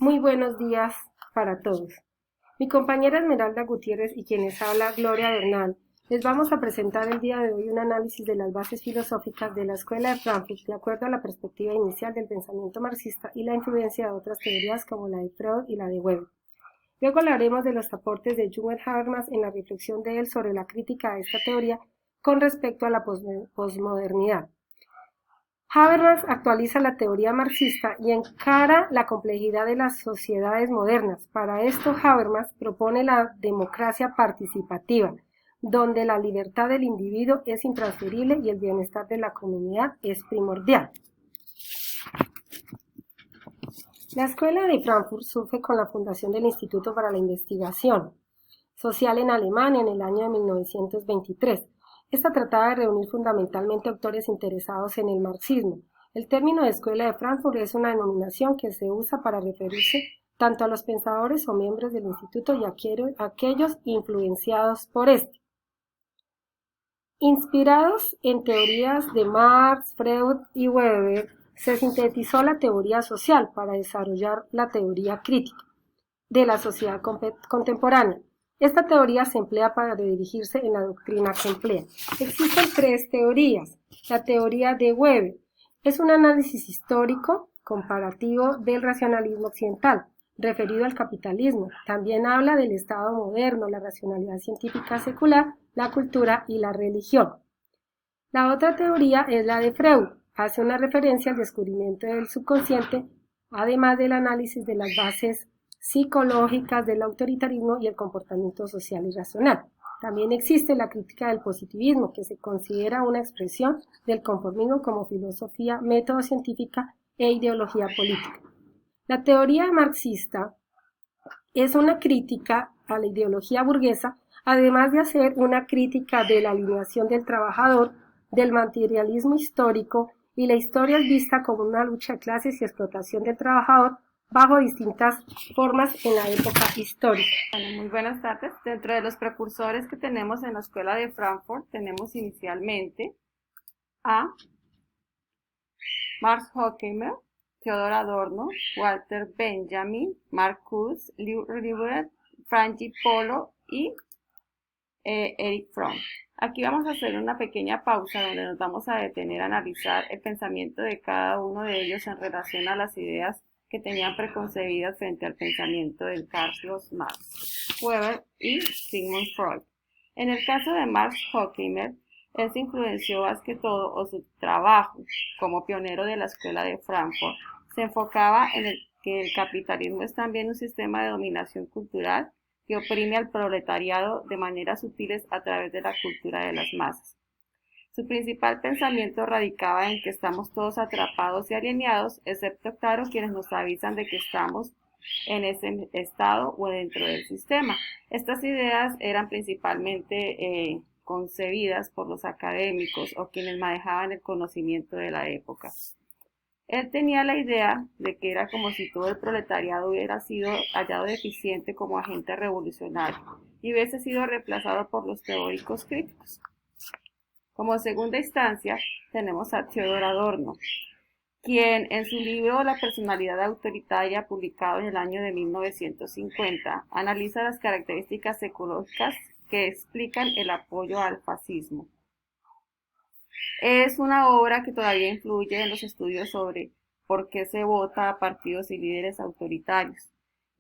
Muy buenos días para todos. Mi compañera Esmeralda Gutiérrez y quienes habla Gloria Bernal, les vamos a presentar el día de hoy un análisis de las bases filosóficas de la Escuela de Frankfurt de acuerdo a la perspectiva inicial del pensamiento marxista y la influencia de otras teorías como la de Freud y la de Weber. Luego hablaremos de los aportes de Jürgen Habermas en la reflexión de él sobre la crítica a esta teoría con respecto a la posmodernidad. Habermas actualiza la teoría marxista y encara la complejidad de las sociedades modernas. Para esto, Habermas propone la democracia participativa, donde la libertad del individuo es intransferible y el bienestar de la comunidad es primordial. La Escuela de Frankfurt surge con la fundación del Instituto para la Investigación Social en Alemania en el año de 1923. Esta trataba de reunir fundamentalmente autores interesados en el marxismo. El término de Escuela de Frankfurt es una denominación que se usa para referirse tanto a los pensadores o miembros del instituto y a aquellos influenciados por este. Inspirados en teorías de Marx, Freud y Weber, se sintetizó la teoría social para desarrollar la teoría crítica de la sociedad contemporánea. Esta teoría se emplea para dirigirse en la doctrina que emplea. Existen tres teorías. La teoría de Weber es un análisis histórico comparativo del racionalismo occidental, referido al capitalismo. También habla del Estado moderno, la racionalidad científica secular, la cultura y la religión. La otra teoría es la de Freud. Hace una referencia al descubrimiento del subconsciente, además del análisis de las bases psicológicas del autoritarismo y el comportamiento social y racional. También existe la crítica del positivismo, que se considera una expresión del conformismo como filosofía, método científica e ideología política. La teoría marxista es una crítica a la ideología burguesa, además de hacer una crítica de la alineación del trabajador, del materialismo histórico, y la historia es vista como una lucha de clases y explotación del trabajador bajo distintas formas en la época histórica. Bueno, muy buenas tardes. Dentro de los precursores que tenemos en la Escuela de Frankfurt, tenemos inicialmente a Max Horkheimer, Theodor Adorno, Walter Benjamin, Marcuse, Liebert, Francis Polo y Erich Fromm. Aquí vamos a hacer una pequeña pausa donde nos vamos a detener a analizar el pensamiento de cada uno de ellos en relación a las ideas que tenían preconcebidas frente al pensamiento de Carlos Marx, Weber y Sigmund Freud. En el caso de Max Horkheimer, él se influenció más que todo, o su trabajo como pionero de la Escuela de Frankfurt, se enfocaba en que el capitalismo es también un sistema de dominación cultural que oprime al proletariado de maneras sutiles a través de la cultura de las masas. Su principal pensamiento radicaba en que estamos todos atrapados y alienados, excepto, claro, quienes nos avisan de que estamos en ese estado o dentro del sistema. Estas ideas eran principalmente concebidas por los académicos o quienes manejaban el conocimiento de la época. Él tenía la idea de que era como si todo el proletariado hubiera sido hallado deficiente como agente revolucionario y hubiese sido reemplazado por los teóricos críticos. Como segunda instancia, tenemos a Theodor Adorno, quien en su libro La personalidad autoritaria, publicado en el año de 1950, analiza las características psicológicas que explican el apoyo al fascismo. Es una obra que todavía influye en los estudios sobre por qué se vota a partidos y líderes autoritarios,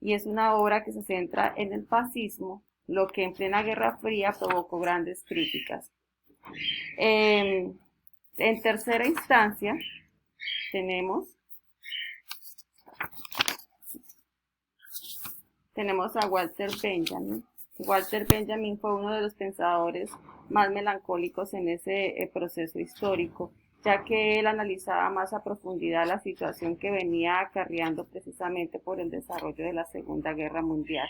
y es una obra que se centra en el fascismo, lo que en plena Guerra Fría provocó grandes críticas. En tercera instancia tenemos a Walter Benjamin. Walter Benjamin fue uno de los pensadores más melancólicos en ese proceso histórico, ya que él analizaba más a profundidad la situación que venía acarreando precisamente por el desarrollo de la Segunda Guerra Mundial.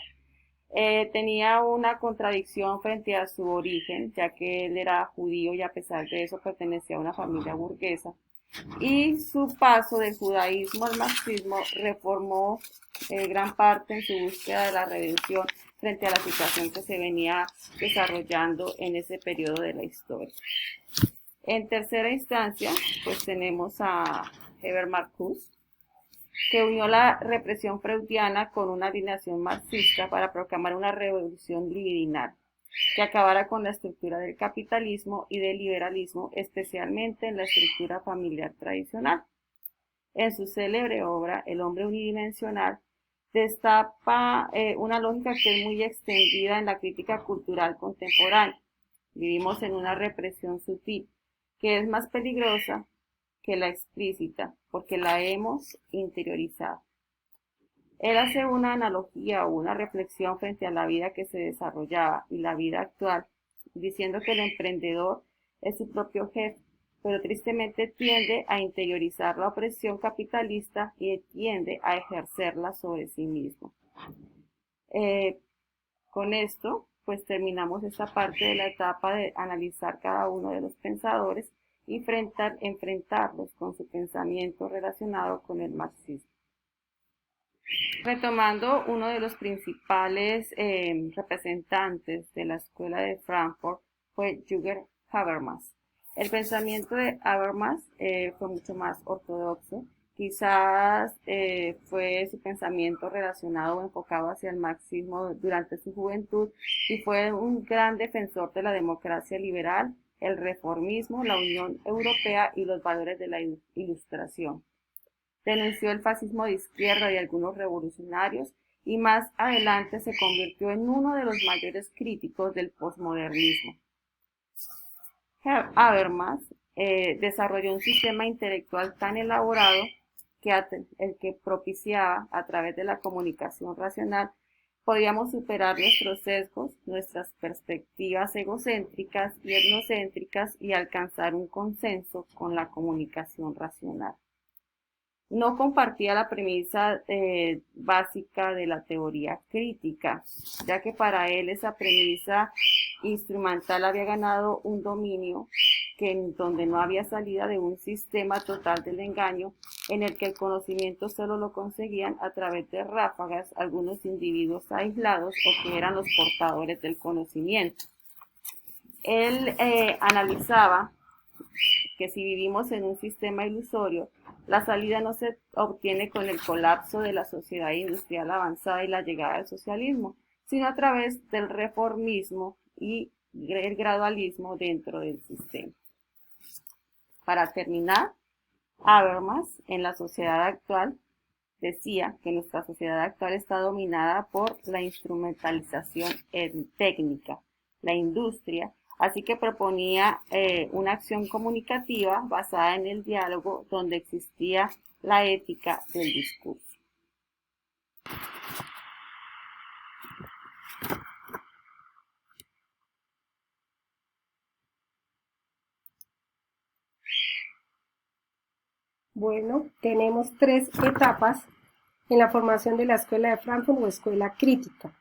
Tenía una contradicción frente a su origen, ya que él era judío y a pesar de eso pertenecía a una familia burguesa. Y su paso del judaísmo al marxismo reformó gran parte en su búsqueda de la redención frente a la situación que se venía desarrollando en ese periodo de la historia. En tercera instancia, pues tenemos a Herbert Marcuse, que unió la represión freudiana con una alineación marxista para proclamar una revolución libidinal que acabara con la estructura del capitalismo y del liberalismo, especialmente en la estructura familiar tradicional. En su célebre obra, El hombre unidimensional, destapa una lógica que es muy extendida en la crítica cultural contemporánea. Vivimos en una represión sutil, que es más peligrosa que la explícita, porque la hemos interiorizado. Él hace una analogía o una reflexión frente a la vida que se desarrollaba y la vida actual, diciendo que el emprendedor es su propio jefe, pero tristemente tiende a interiorizar la opresión capitalista y tiende a ejercerla sobre sí mismo. Con esto, pues terminamos esta parte de la etapa de analizar cada uno de los pensadores y enfrentarlos con su pensamiento relacionado con el marxismo. Retomando, uno de los principales representantes de la escuela de Frankfurt fue Jürgen Habermas. El pensamiento de Habermas fue mucho más ortodoxo. Quizás fue su pensamiento relacionado o enfocado hacia el marxismo durante su juventud y fue un gran defensor de la democracia liberal, el reformismo, la Unión Europea y los valores de la Ilustración. Denunció el fascismo de izquierda y algunos revolucionarios y más adelante se convirtió en uno de los mayores críticos del posmodernismo. Habermas desarrolló un sistema intelectual tan elaborado que el que propiciaba a través de la comunicación racional podíamos superar nuestros sesgos, nuestras perspectivas egocéntricas y etnocéntricas y alcanzar un consenso con la comunicación racional. No compartía la premisa básica de la teoría crítica, ya que para él esa premisa instrumental había ganado un dominio donde no había salida de un sistema total del engaño en el que el conocimiento solo lo conseguían a través de ráfagas algunos individuos aislados o que eran los portadores del conocimiento. Él analizaba que si vivimos en un sistema ilusorio, la salida no se obtiene con el colapso de la sociedad industrial avanzada y la llegada del socialismo, sino a través del reformismo y el gradualismo dentro del sistema. Para terminar, Habermas, en la sociedad actual, decía que nuestra sociedad actual está dominada por la instrumentalización técnica, la industria, así que proponía una acción comunicativa basada en el diálogo donde existía la ética del discurso. Bueno, tenemos 3 etapas en la formación de la escuela de Frankfurt o escuela crítica.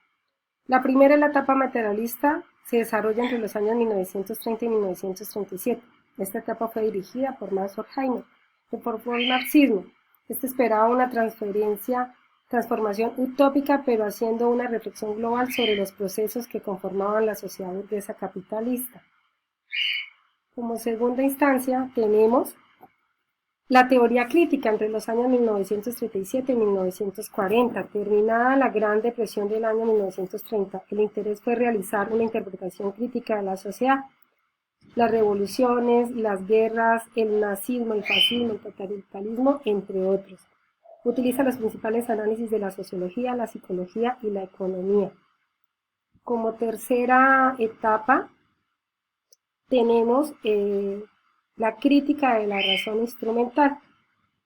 La primera es la etapa materialista, se desarrolla entre los años 1930 y 1937. Esta etapa fue dirigida por Max Horkheimer, que formó el marxismo. Este esperaba una transformación utópica, pero haciendo una reflexión global sobre los procesos que conformaban la sociedad burguesa capitalista. Como segunda instancia tenemos la teoría crítica entre los años 1937 y 1940. Terminada la Gran Depresión del año 1930, el interés fue realizar una interpretación crítica de la sociedad. Las revoluciones, las guerras, el nazismo, el fascismo, el totalitarismo, entre otros. Utiliza los principales análisis de la sociología, la psicología y la economía. Como tercera etapa tenemos la crítica de la razón instrumental.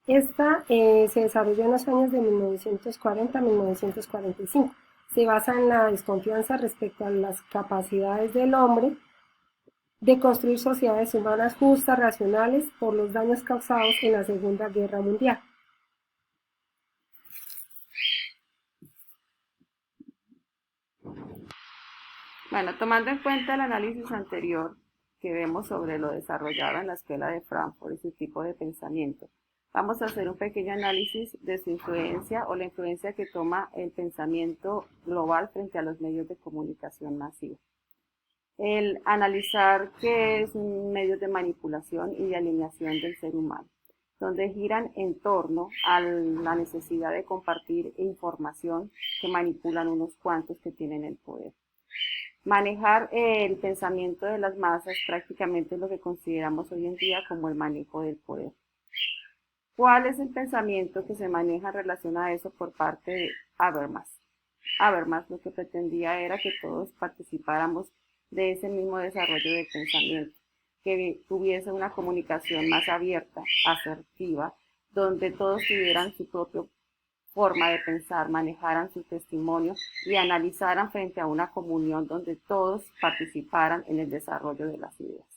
Esta se desarrolló en los años de 1940 a 1945. Se basa en la desconfianza respecto a las capacidades del hombre de construir sociedades humanas justas, racionales, por los daños causados en la Segunda Guerra Mundial. Bueno, tomando en cuenta el análisis anterior que vemos sobre lo desarrollado en la escuela de Frankfurt y su tipo de pensamiento, vamos a hacer un pequeño análisis de su influencia o la influencia que toma el pensamiento global frente a los medios de comunicación masivos. El analizar qué es un medio de manipulación y de alineación del ser humano. donde giran en torno a la necesidad de compartir información que manipulan unos cuantos que tienen el poder. Manejar el pensamiento de las masas prácticamente es lo que consideramos hoy en día como el manejo del poder. ¿Cuál es el pensamiento que se maneja en relación a eso por parte de Habermas? Habermas lo que pretendía era que todos participáramos de ese mismo desarrollo del pensamiento, que tuviese una comunicación más abierta, asertiva, donde todos tuvieran su propia forma de pensar, manejaran su testimonio y analizaran frente a una comunión donde todos participaran en el desarrollo de las ideas.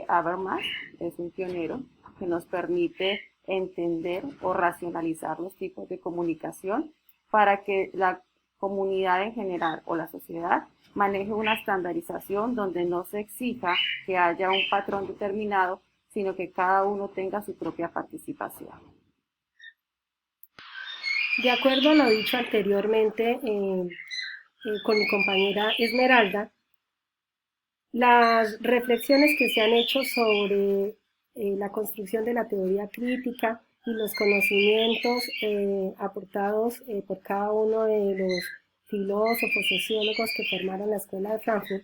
Habermas es un pionero que nos permite entender o racionalizar los tipos de comunicación para que la comunidad en general o la sociedad maneje una estandarización donde no se exija que haya un patrón determinado, sino que cada uno tenga su propia participación. De acuerdo a lo dicho anteriormente con mi compañera Esmeralda, las reflexiones que se han hecho sobre la construcción de la teoría crítica y los conocimientos aportados por cada uno de los filósofos, sociólogos que formaron la Escuela de Frankfurt,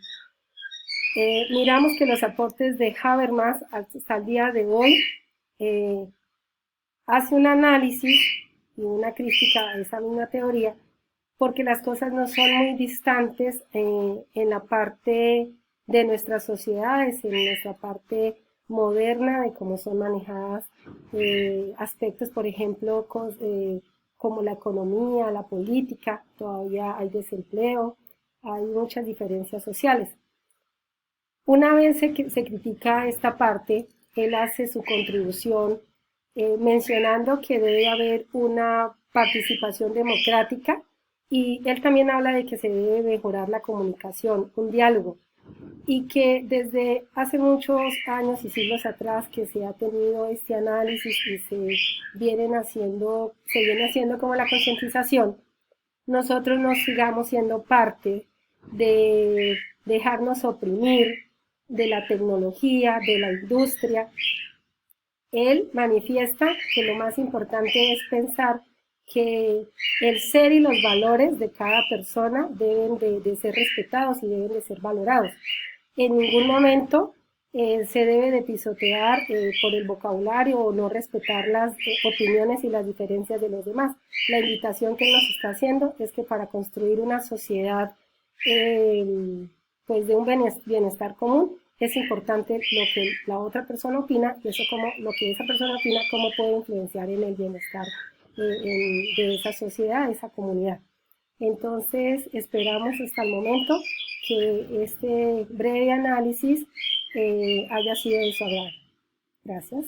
miramos que los aportes de Habermas hasta el día de hoy hace un análisis y una crítica a esa misma teoría, porque las cosas no son muy distantes en la parte de nuestras sociedades, en nuestra parte moderna de cómo son manejadas aspectos, por ejemplo, como la economía, la política. Todavía hay desempleo, hay muchas diferencias sociales. Una vez se critica esta parte, él hace su contribución mencionando que debe haber una participación democrática, y él también habla de que se debe mejorar la comunicación, un diálogo, y que desde hace muchos años y siglos atrás que se ha tenido este análisis y se viene haciendo como la concientización, nosotros no sigamos siendo parte de dejarnos oprimir de la tecnología, de la industria. Él manifiesta que lo más importante es pensar que el ser y los valores de cada persona deben de ser respetados y deben de ser valorados. En ningún momento se debe de pisotear por el vocabulario o no respetar las opiniones y las diferencias de los demás. La invitación que él nos está haciendo es que para construir una sociedad pues de un bienestar común, es importante lo que la otra persona opina, y eso como lo que esa persona opina, cómo puede influenciar en el bienestar de esa sociedad, de esa comunidad. Entonces, esperamos hasta el momento que este breve análisis haya sido de su agrado. Gracias.